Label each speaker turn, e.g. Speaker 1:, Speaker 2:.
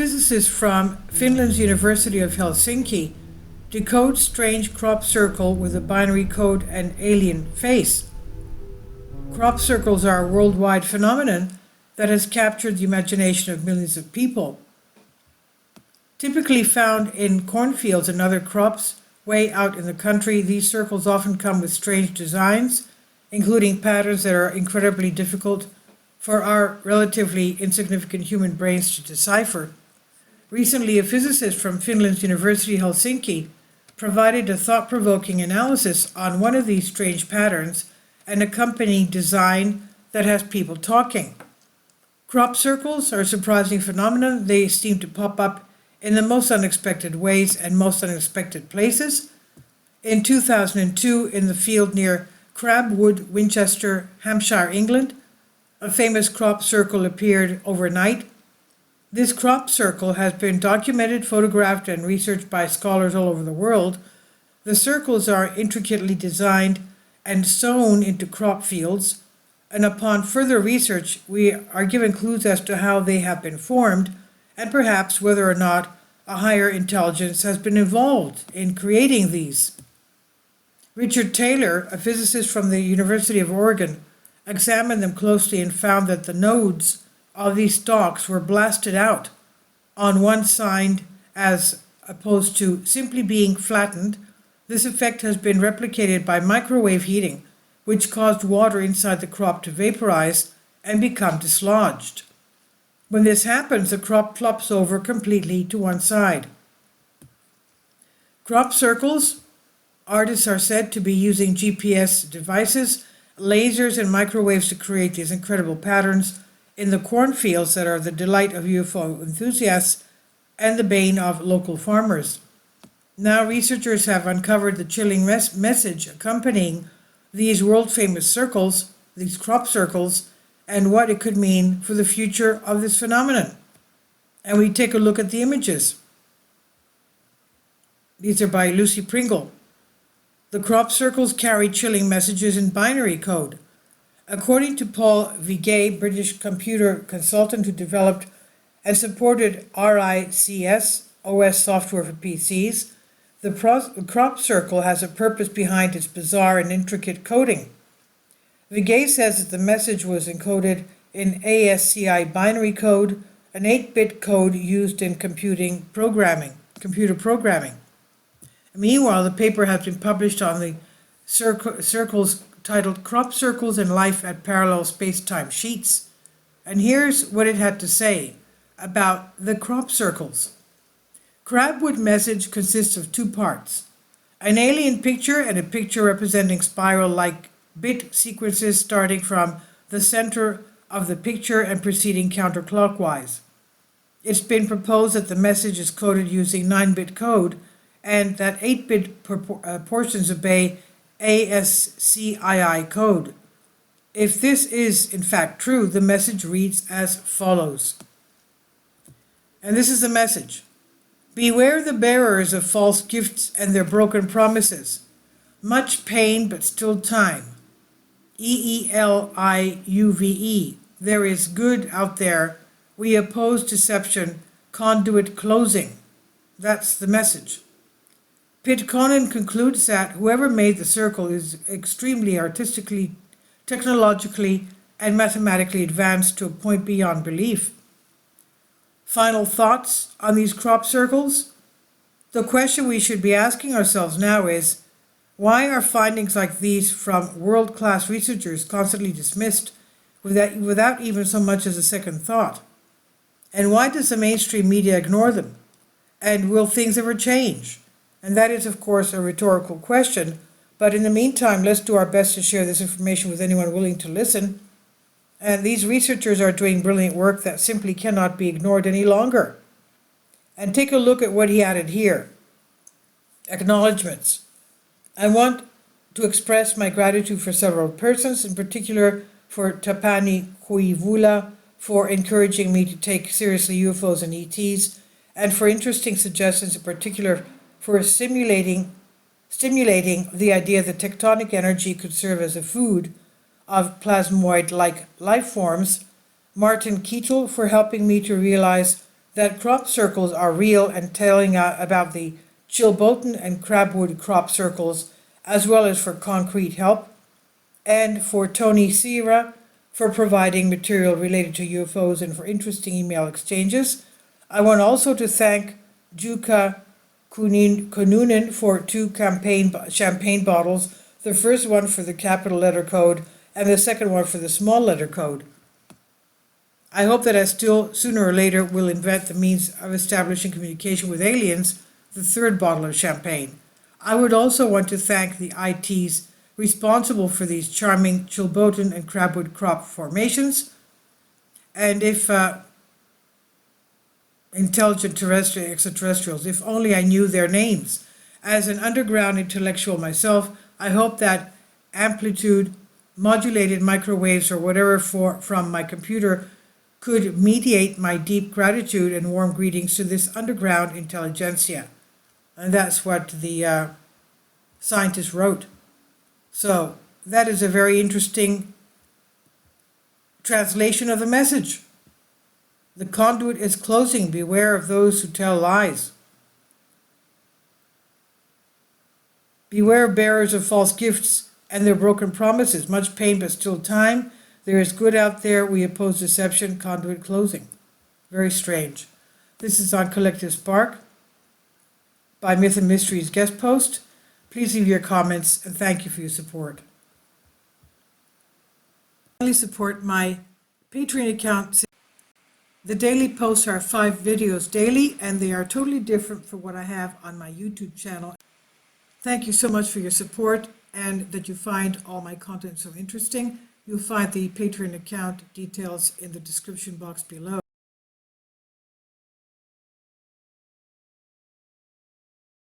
Speaker 1: physicist from Finland's University of Helsinki decodes strange crop circle with a binary code and alien face. Crop circles are a worldwide phenomenon that has captured the imagination of millions of people. Typically found in cornfields and other crops way out in the country, these circles often come with strange designs, including patterns that are incredibly difficult for our relatively insignificant human brains to decipher. Recently, a physicist from Finland's University Helsinki provided a thought-provoking analysis on one of these strange patterns and accompanying design that has people talking. Crop circles are a surprising phenomenon. They seem to pop up in the most unexpected ways and most unexpected places. In 2002, in the field near Crabwood, Winchester, Hampshire, England, a famous crop circle appeared overnight. This crop circle has been documented, photographed, and researched by scholars all over the world. The circles are intricately designed and sewn into crop fields, and upon further research, we are given clues as to how they have been formed, and perhaps whether or not a higher intelligence has been involved in creating these. Richard Taylor, a physicist from the University of Oregon, examined them closely and found that the nodes of these stalks were blasted out on one side as opposed to simply being flattened. This effect has been replicated by microwave heating, which caused water inside the crop to vaporize and become dislodged. When this happens, the crop flops over completely to one side. Crop circles, artists are said to be using GPS devices, lasers, and microwaves to create these incredible patterns in the cornfields that are the delight of UFO enthusiasts and the bane of local farmers. Now researchers have uncovered the chilling message accompanying these world-famous circles, these crop circles, and what it could mean for the future of this phenomenon. And we take a look at the images. These are by Lucy Pringle. The crop circles carry chilling messages in binary code. According to Paul Vigay, British computer consultant who developed and supported RICS, OS software for PCs, the crop circle has a purpose behind its bizarre and intricate coding. Vigay says that the message was encoded in ASCII binary code, an 8-bit code used in computer programming. Meanwhile, the paper has been published on the circles titled Crop Circles and Life at Parallel Space-Time Sheets. And here's what it had to say about the crop circles. Crabwood message consists of two parts: an alien picture and a picture representing spiral-like bit sequences starting from the center of the picture and proceeding counterclockwise. It's been proposed that the message is coded using 9-bit code and that 8-bit portions obey ASCII code. If this is in fact true, the message reads as follows. And this is the message. Beware the bearers of false gifts and their broken promises. Much pain, but still time. EELIUVE. There is good out there. We oppose deception. Conduit closing. That's the message. Pitt Conan concludes that whoever made the circle is extremely artistically, technologically, and mathematically advanced to a point beyond belief. Final thoughts on these crop circles? The question we should be asking ourselves now is, why are findings like these from world-class researchers constantly dismissed without even so much as a second thought? And why does the mainstream media ignore them? And will things ever change? And that is, of course, a rhetorical question, but in the meantime, let's do our best to share this information with anyone willing to listen. And these researchers are doing brilliant work that simply cannot be ignored any longer. And take a look at what he added here. Acknowledgements. I want to express my gratitude for several persons, in particular for Tapani Kuivula for encouraging me to take seriously UFOs and ETs, and for interesting suggestions, in particular for stimulating the idea that tectonic energy could serve as a food of plasmoid-like life forms, Martin Keetle for helping me to realize that crop circles are real and telling about the Chilbotin and Crabwood crop circles, as well as for concrete help, and for Tony Sierra for providing material related to UFOs and for interesting email exchanges. I want also to thank Juka Kununen for 2 champagne bottles, the first one for the capital letter code and the second one for the small letter code. I hope that I still, sooner or later, will invent the means of establishing communication with aliens, the 3rd bottle of champagne. I would also want to thank the ITs responsible for these charming Chilbotin and Crabwood crop formations. And if intelligent extraterrestrials, if only I knew their names. As an underground intellectual myself, I hope that amplitude modulated microwaves or whatever from my computer could mediate my deep gratitude and warm greetings to this underground intelligentsia. And that's what the scientist wrote. So that is a very interesting translation of the message. The conduit is closing. Beware of those who tell lies. Beware of bearers of false gifts and their broken promises. Much pain, but still time. There is good out there. We oppose deception. Conduit closing. Very strange. This is on Collective Spark by Myth and Mysteries guest post. Please leave your comments and thank you for your support. Finally, support my Patreon account. The daily posts are 5 videos daily, and they are totally different from what I have on my YouTube channel. Thank you so much for your support and that you find all my content so interesting. You'll find the Patreon account details in the description box below.